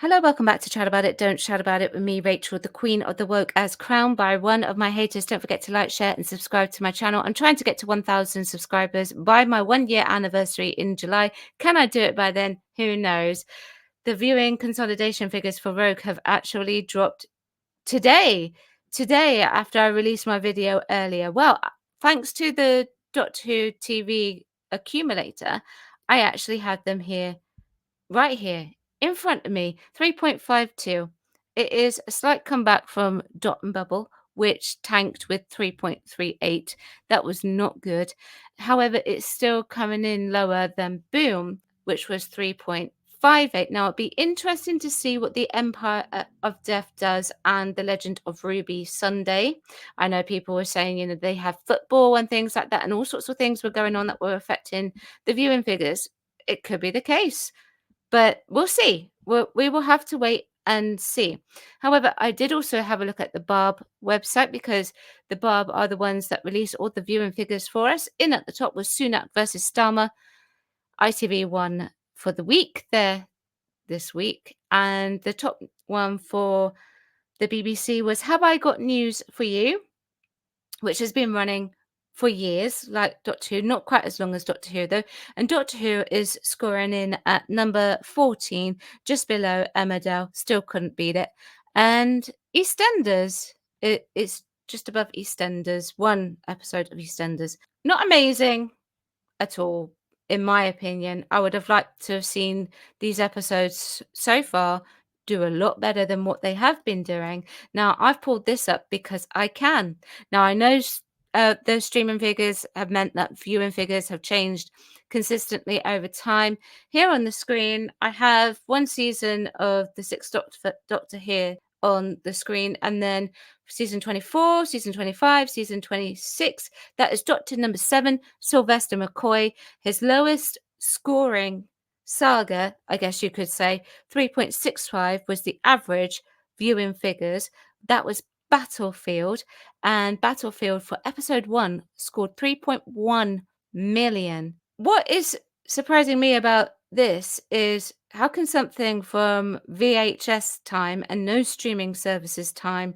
Hello, welcome back to Chat About It, Don't Chat About It with me, Rachel, the Queen of the Woke, as crowned by one of my haters. Don't forget to like, share, and subscribe to my channel. I'm trying to get to 1,000 subscribers by my 1 year anniversary in July. Can I do it by then? Who knows? The viewing consolidation figures for Rogue have actually dropped today. Today, after I released my video earlier. Well, thanks to the Doctor Who TV accumulator, I actually had them here right here in front of me, 3.52. It is a slight comeback from Dot and Bubble, which tanked with 3.38. That was not good. However, it's still coming in lower than Boom, which was 3.58. Now, it'd be interesting to see what the Empire of Death does and the Legend of Ruby Sunday. I know people were saying, they have football and things like that, and all sorts of things were going on that were affecting the viewing figures. It could be the case. But we'll see. We will have to wait and see. However, I did also have a look at the Barb website because the Barb are the ones that release all the viewing figures for us. In at the top was Sunak versus Starmer. ITV won for the week there this week. And the top one for the BBC was Have I Got News for You, which has been running for years, like Doctor Who, not quite as long as Doctor Who, though. And Doctor Who is scoring in at number 14, just below Emmerdale. Still couldn't beat it. And EastEnders, it's just above EastEnders, one episode of EastEnders. Not amazing at all, in my opinion. I would have liked to have seen these episodes so far do a lot better than what they have been doing. Now, I've pulled this up because I can. Now, I know those streaming figures have meant that viewing figures have changed consistently over time. Here on the screen, I have one season of the Sixth Doctor here on the screen, and then season 24, season 25, season 26. That is Doctor number 7, Sylvester McCoy. His lowest scoring saga, I guess you could say, 3.65 was the average viewing figures. That was Battlefield, and Battlefield for episode 1 scored 3.1 million. What is surprising me about this is how can something from VHS time and no streaming services time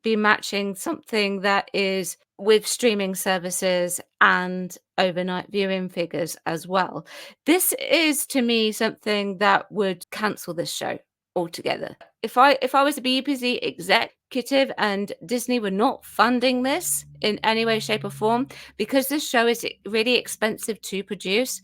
be matching something that is with streaming services and overnight viewing figures as well? This is to me something that would cancel this show altogether. If I was a BBC executive and Disney were not funding this in any way, shape, or form, because this show is really expensive to produce,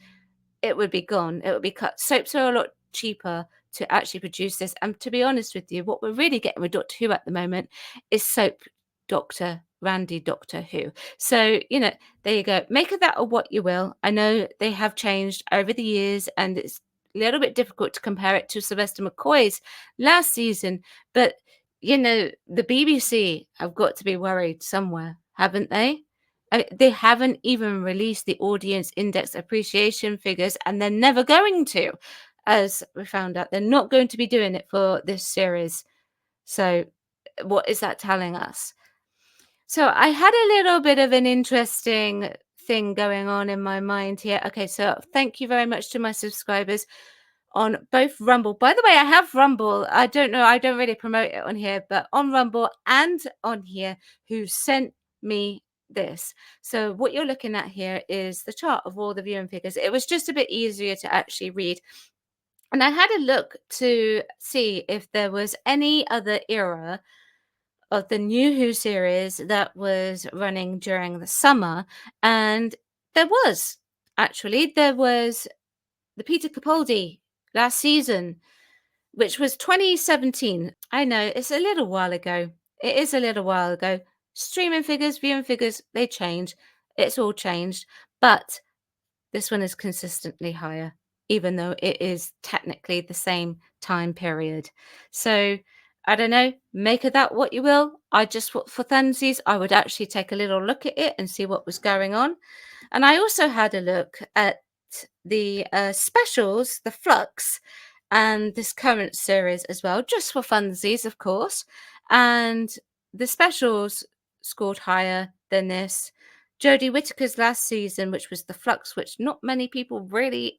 it would be gone. It would be cut. Soaps are a lot cheaper to actually produce this. And to be honest with you, what we're really getting with Doctor Who at the moment is soap Doctor Randy Doctor Who. So, there you go. Make of that or what you will. I know they have changed over the years and it's a little bit difficult to compare it to Sylvester McCoy's last season. But, the BBC have got to be worried somewhere, haven't they? They haven't even released the audience index appreciation figures, and they're never going to, as we found out. They're not going to be doing it for this series. So what is that telling us? So I had a little bit of an interesting thing going on in my mind here. Okay, so thank you very much to my subscribers on both Rumble. By the way, I have Rumble. I don't know, I don't really promote it on here, but on Rumble and on here, who sent me this. So what you're looking at here is the chart of all the viewing figures. It was just a bit easier to actually read. And I had a look to see if there was any other era of the New Who series that was running during the summer. And there was, actually. There was the Peter Capaldi last season, which was 2017. I know, it's a little while ago. It is a little while ago. Streaming figures, viewing figures, they change. It's all changed. But this one is consistently higher, even though it is technically the same time period. So I don't know, make of that what you will. I just, for funsies, I would actually take a little look at it and see what was going on. And I also had a look at the specials, the Flux, and this current series as well, just for funsies, of course. And the specials scored higher than this. Jodie Whittaker's last season, which was the Flux, which not many people really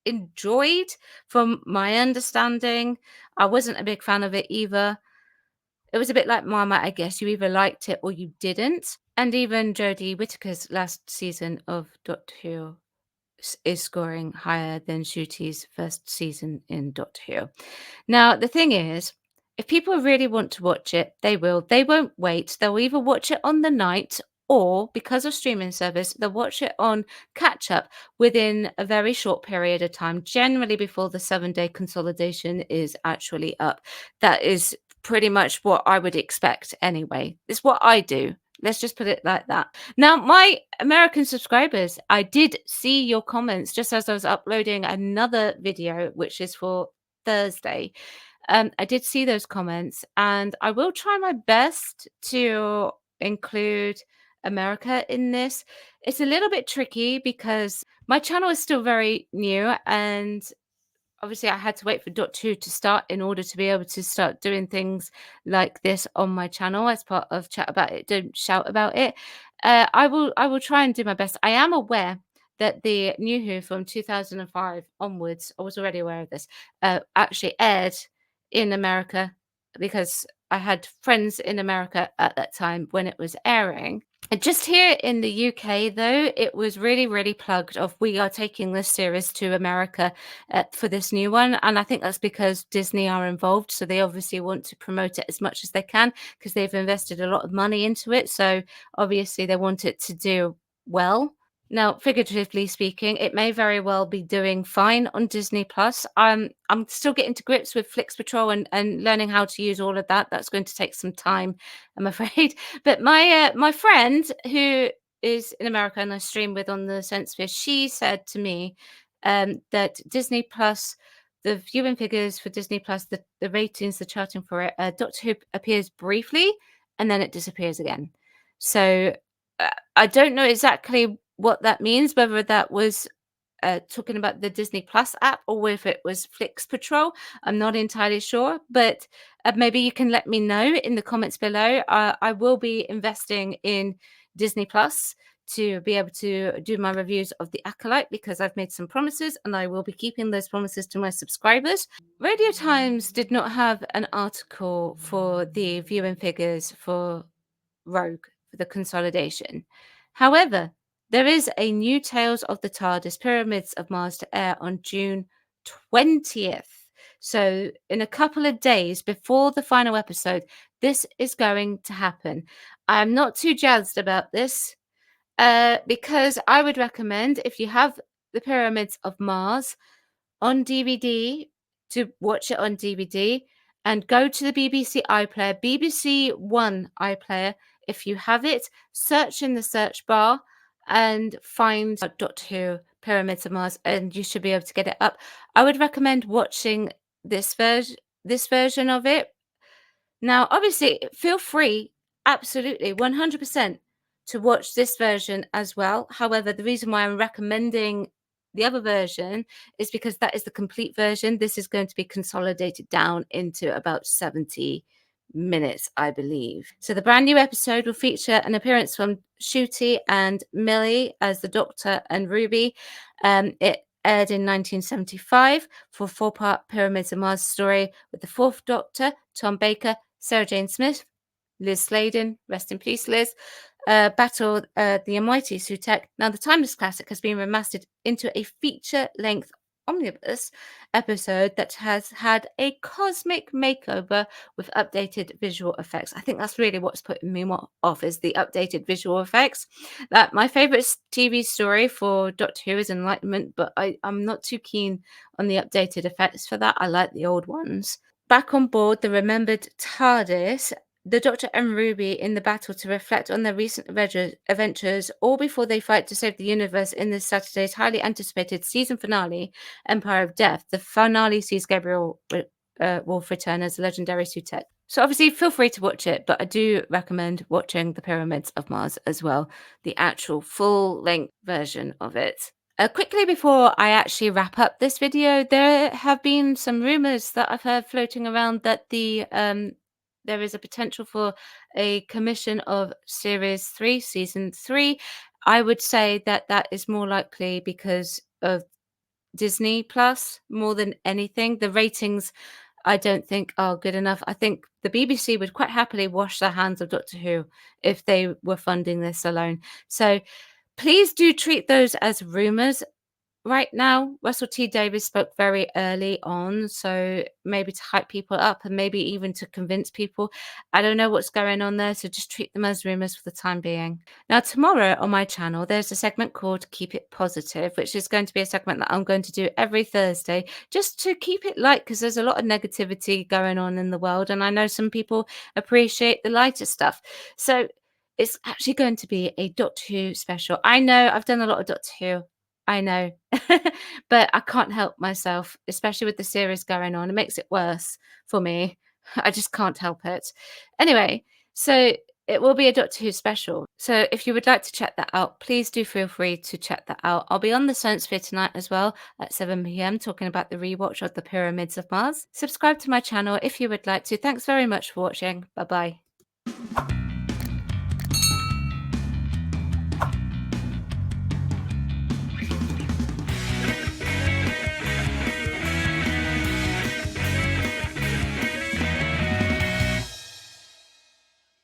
enjoyed from my understanding. I wasn't a big fan of it either. It was a bit like Marmite, I guess. You either liked it or you didn't. And even Jodie Whittaker's last season of Doctor Who is scoring higher than Ncuti's first season in Doctor Who. Now, the thing is, if people really want to watch it, they will. They won't wait. They'll either watch it on the night or, because of streaming service, they'll watch it on catch up within a very short period of time, generally before the 7-day consolidation is actually up. That is pretty much what I would expect anyway. It's what I do. Let's just put it like that. Now, my American subscribers, I did see your comments just as I was uploading another video, which is for Thursday. I did see those comments, and I will try my best to include America in this. It's a little bit tricky because my channel is still very new, and obviously I had to wait for Dot2 to start in order to be able to start doing things like this on my channel as part of Chat About It, Don't Shout About It. I will try and do my best. I am aware that the New Who from 2005 onwards, I was already aware of this, actually aired in America because I had friends in America at that time when it was airing. And just here in the UK, though, it was really, really plugged of we are taking this series to America for this new one. And I think that's because Disney are involved. So they obviously want to promote it as much as they can because they've invested a lot of money into it. So obviously they want it to do well. Now, figuratively speaking, it may very well be doing fine on Disney Plus. I'm still getting to grips with Flix Patrol and learning how to use all of that. That's going to take some time, I'm afraid. But my friend who is in America and I stream with on the Sensesphere, she said to me that Disney Plus, the viewing figures for Disney Plus, the ratings, the charting for it, Doctor Who appears briefly and then it disappears again. So I don't know exactly what that means, whether that was talking about the Disney Plus app or if it was Flix Patrol. I'm not entirely sure, but maybe you can let me know in the comments below. I will be investing in Disney Plus to be able to do my reviews of The Acolyte because I've made some promises and I will be keeping those promises to my subscribers. Radio Times did not have an article for the viewing figures for Rogue for the consolidation. However, there is a new Tales of the TARDIS Pyramids of Mars to air on June 20th. So, in a couple of days before the final episode, this is going to happen. I'm not too jazzed about this because I would recommend if you have the Pyramids of Mars on DVD to watch it on DVD and go to the BBC iPlayer, BBC One iPlayer. If you have it, search in the search bar and find Doctor Who Pyramids of Mars, and you should be able to get it up. I would recommend watching this version of it. Now, obviously, feel free, absolutely, 100% to watch this version as well. However, the reason why I'm recommending the other version is because that is the complete version. This is going to be consolidated down into about 70 minutes, I believe. So the brand new episode will feature an appearance from Ncuti and Millie as the Doctor and Ruby. It aired in 1975 for a 4-part Pyramids of Mars story with the fourth Doctor, Tom Baker, Sarah Jane Smith, Liz Sladen, rest in peace, Liz, battled the almighty Sutekh. Now, the timeless classic has been remastered into a feature-length omnibus episode that has had a cosmic makeover with updated visual effects. I think that's really what's putting me off is the updated visual effects. That my favorite TV story for Doctor Who is Enlightenment, but I'm not too keen on the updated effects for that. I like the old ones. Back on board the remembered TARDIS, the Doctor and Ruby in the battle to reflect on their recent adventures, all before they fight to save the universe in this Saturday's highly anticipated season finale, Empire of Death. The finale sees Gabriel Wolf return as a legendary Sutekh. So obviously feel free to watch it, but I do recommend watching the Pyramids of Mars as well, the actual full-length version of it. Quickly before I actually wrap up this video, there have been some rumors that I've heard floating around that there is a potential for a commission of Series 3, Season 3. I would say that that is more likely because of Disney Plus more than anything. The ratings, I don't think are good enough. I think the BBC would quite happily wash their hands of Doctor Who if they were funding this alone. So please do treat those as rumors. Right now, Russell T Davies spoke very early on, so maybe to hype people up and maybe even to convince people. I don't know what's going on there, so just treat them as rumors for the time being. Now, tomorrow on my channel, there's a segment called Keep It Positive, which is going to be a segment that I'm going to do every Thursday just to keep it light because there's a lot of negativity going on in the world, and I know some people appreciate the lighter stuff. So it's actually going to be a Doctor Who special. I know I've done a lot of Doctor Who. I know. But I can't help myself, especially with the series going on. It makes it worse for me. I just can't help it. Anyway, so it will be a Doctor Who special. So if you would like to check that out, please do feel free to check that out. I'll be on the Science Sphere tonight as well at 7 p.m. talking about the rewatch of the Pyramids of Mars. Subscribe to my channel if you would like to. Thanks very much for watching. Bye bye.